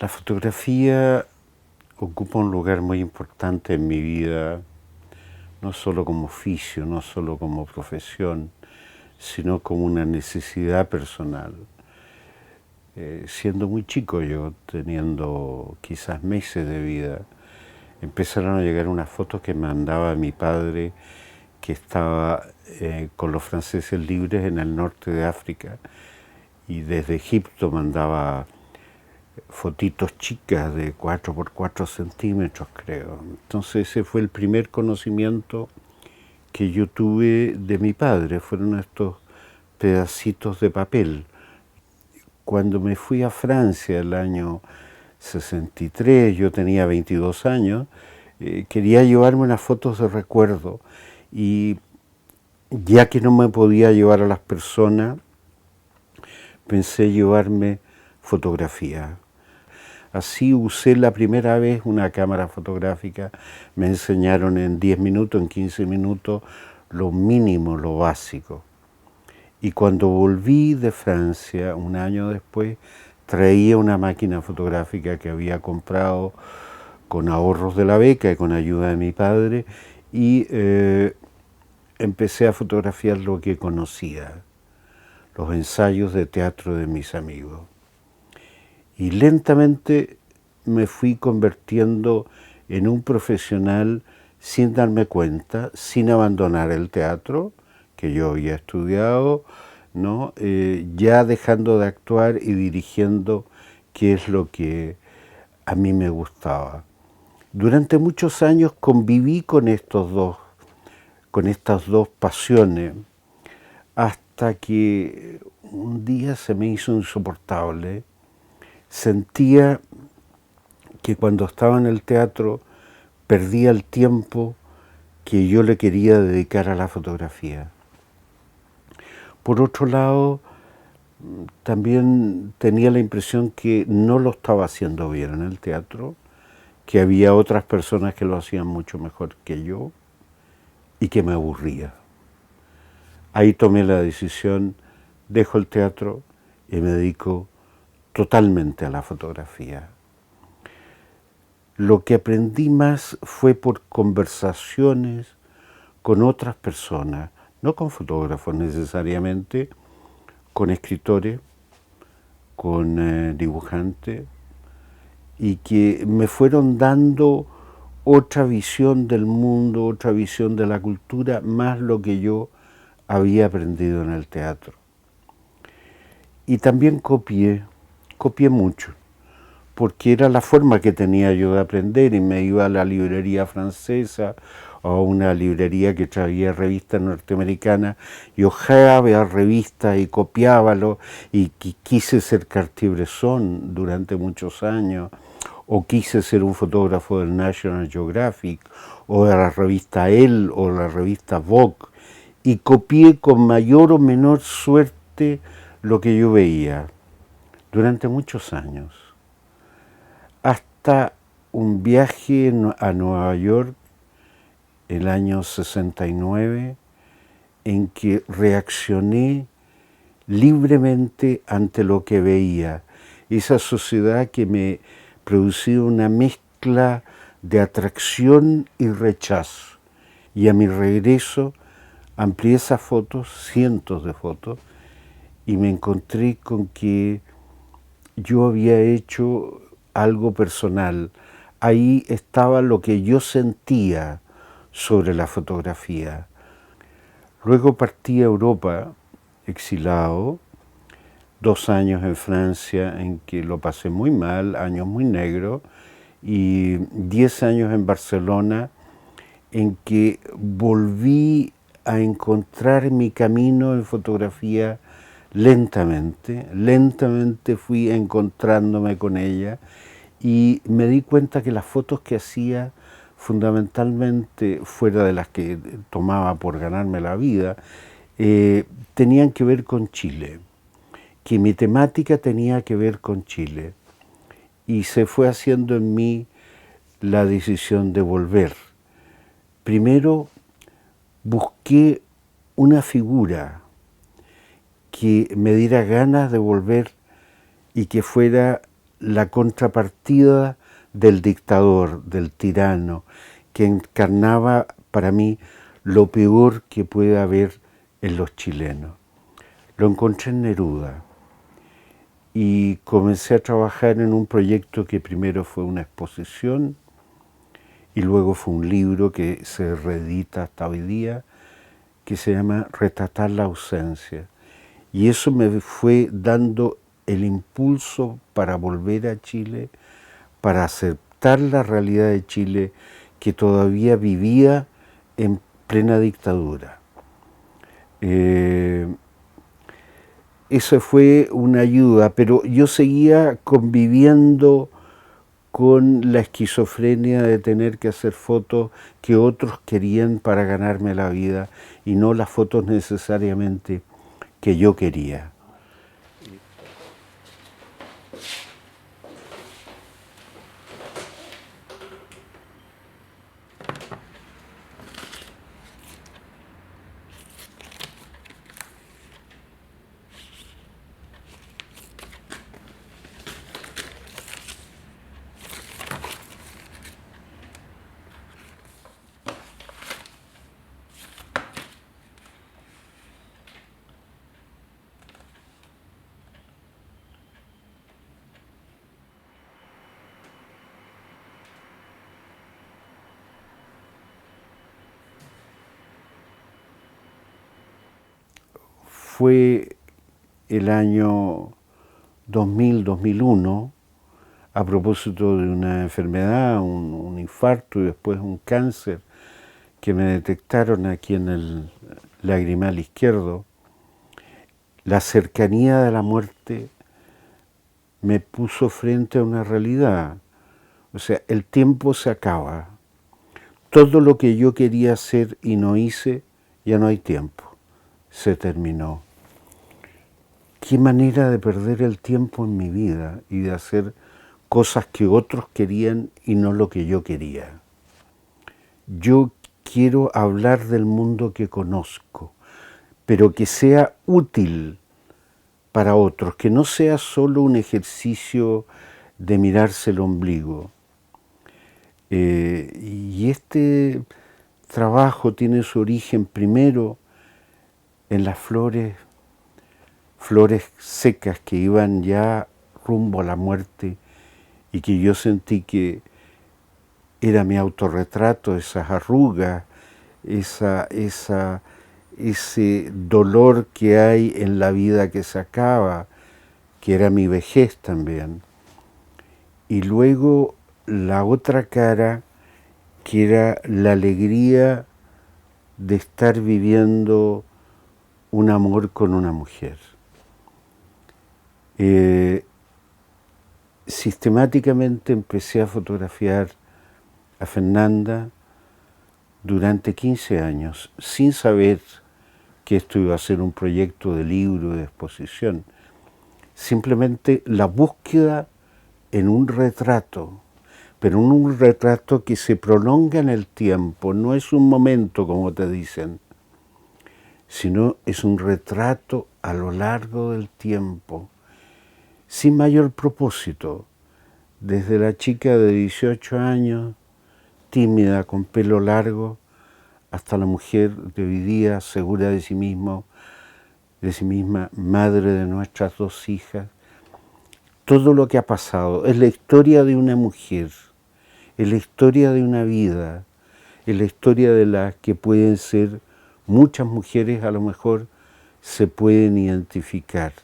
La fotografía ocupa un lugar muy importante en mi vida, no solo como oficio, no solo como profesión, sino como una necesidad personal. Siendo muy chico yo, teniendo quizás meses de vida, empezaron a llegar unas fotos que mandaba mi padre, que estaba con los franceses libres en el norte de África, y desde Egipto mandaba fotitos chicas de 4 por 4 centímetros, creo. Entonces ese fue el primer conocimiento que yo tuve de mi padre, fueron estos pedacitos de papel. Cuando me fui a Francia el año 63, yo tenía 22 años, quería llevarme unas fotos de recuerdo, y ya que no me podía llevar a las personas, pensé llevarme fotografía. Así usé la primera vez una cámara fotográfica, me enseñaron en 10 minutos, en 15 minutos, lo mínimo, lo básico. Y cuando volví de Francia, un año después, traía una máquina fotográfica que había comprado con ahorros de la beca y con ayuda de mi padre, y empecé a fotografiar lo que conocía, los ensayos de teatro de mis amigos. Y lentamente me fui convirtiendo en un profesional sin darme cuenta, sin abandonar el teatro que yo había estudiado, ¿no? Ya dejando de actuar y dirigiendo, que es lo que a mí me gustaba. Durante muchos años conviví con estas dos pasiones, hasta que un día se me hizo insoportable. Sentía que cuando estaba en el teatro perdía el tiempo que yo le quería dedicar a la fotografía. Por otro lado, también tenía la impresión que no lo estaba haciendo bien en el teatro, que había otras personas que lo hacían mucho mejor que yo y que me aburría. Ahí tomé la decisión, dejo el teatro y me dedico totalmente a la fotografía. Lo que aprendí más fue por conversaciones con otras personas, no con fotógrafos necesariamente, con escritores, con dibujantes, y que me fueron dando otra visión del mundo, otra visión de la cultura, más lo que yo había aprendido en el teatro. Y también copié mucho, porque era la forma que tenía yo de aprender, y me iba a la librería francesa o a una librería que traía revistas norteamericanas y hojeaba revistas y copiábalo, y quise ser Cartier-Bresson durante muchos años, o quise ser un fotógrafo del National Geographic o de la revista Elle o la revista Vogue, y copié con mayor o menor suerte lo que yo veía durante muchos años, hasta un viaje a Nueva York el año 69, en que reaccioné libremente ante lo que veía, esa sociedad que me producía una mezcla de atracción y rechazo. Y a mi regreso amplié esas fotos, cientos de fotos, y me encontré con que yo había hecho algo personal. Ahí estaba lo que yo sentía sobre la fotografía. Luego partí a Europa, exilado, 2 años en Francia en que lo pasé muy mal, años muy negros, y 10 años en Barcelona en que volví a encontrar mi camino en fotografía lentamente fui encontrándome con ella, y me di cuenta que las fotos que hacía, fundamentalmente fuera de las que tomaba por ganarme la vida, tenían que ver con Chile, que mi temática tenía que ver con Chile, y se fue haciendo en mí la decisión de volver. Primero busqué una figura que me diera ganas de volver y que fuera la contrapartida del dictador, del tirano, que encarnaba para mí lo peor que puede haber en los chilenos. Lo encontré en Neruda y comencé a trabajar en un proyecto que primero fue una exposición y luego fue un libro que se reedita hasta hoy día, que se llama Retratar la ausencia. Y eso me fue dando el impulso para volver a Chile, para aceptar la realidad de Chile que todavía vivía en plena dictadura. Eso fue una ayuda, pero yo seguía conviviendo con la esquizofrenia de tener que hacer fotos que otros querían para ganarme la vida y no las fotos necesariamente que yo quería. Fue el año 2000-2001, a propósito de una enfermedad, un infarto y después un cáncer que me detectaron aquí en el lagrimal izquierdo. La cercanía de la muerte me puso frente a una realidad. O sea, el tiempo se acaba. Todo lo que yo quería hacer y no hice, ya no hay tiempo. Se terminó. Qué manera de perder el tiempo en mi vida y de hacer cosas que otros querían y no lo que yo quería. Yo quiero hablar del mundo que conozco, pero que sea útil para otros, que no sea solo un ejercicio de mirarse el ombligo. Y este trabajo tiene su origen primero en las flores secas que iban ya rumbo a la muerte y que yo sentí que era mi autorretrato, esas arrugas, ese dolor que hay en la vida que se acaba, que era mi vejez también. Y luego la otra cara, que era la alegría de estar viviendo un amor con una mujer. Sistemáticamente empecé a fotografiar a Fernanda durante 15 años, sin saber que esto iba a ser un proyecto de libro, de exposición. Simplemente la búsqueda en un retrato, pero en un retrato que se prolonga en el tiempo, no es un momento como te dicen, sino es un retrato a lo largo del tiempo, sin mayor propósito, desde la chica de 18 años, tímida, con pelo largo, hasta la mujer de hoy día, segura de sí misma, madre de nuestras 2 hijas. Todo lo que ha pasado es la historia de una mujer, es la historia de una vida, es la historia de las que pueden ser muchas mujeres, a lo mejor se pueden identificar.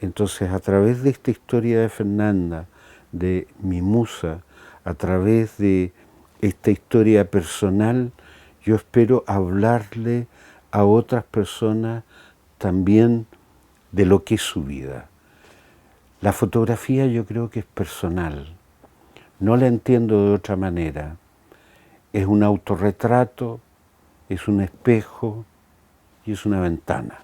Entonces, a través de esta historia de Fernanda, de mi musa, a través de esta historia personal, yo espero hablarle a otras personas también de lo que es su vida. La fotografía yo creo que es personal, no la entiendo de otra manera. Es un autorretrato, es un espejo y es una ventana.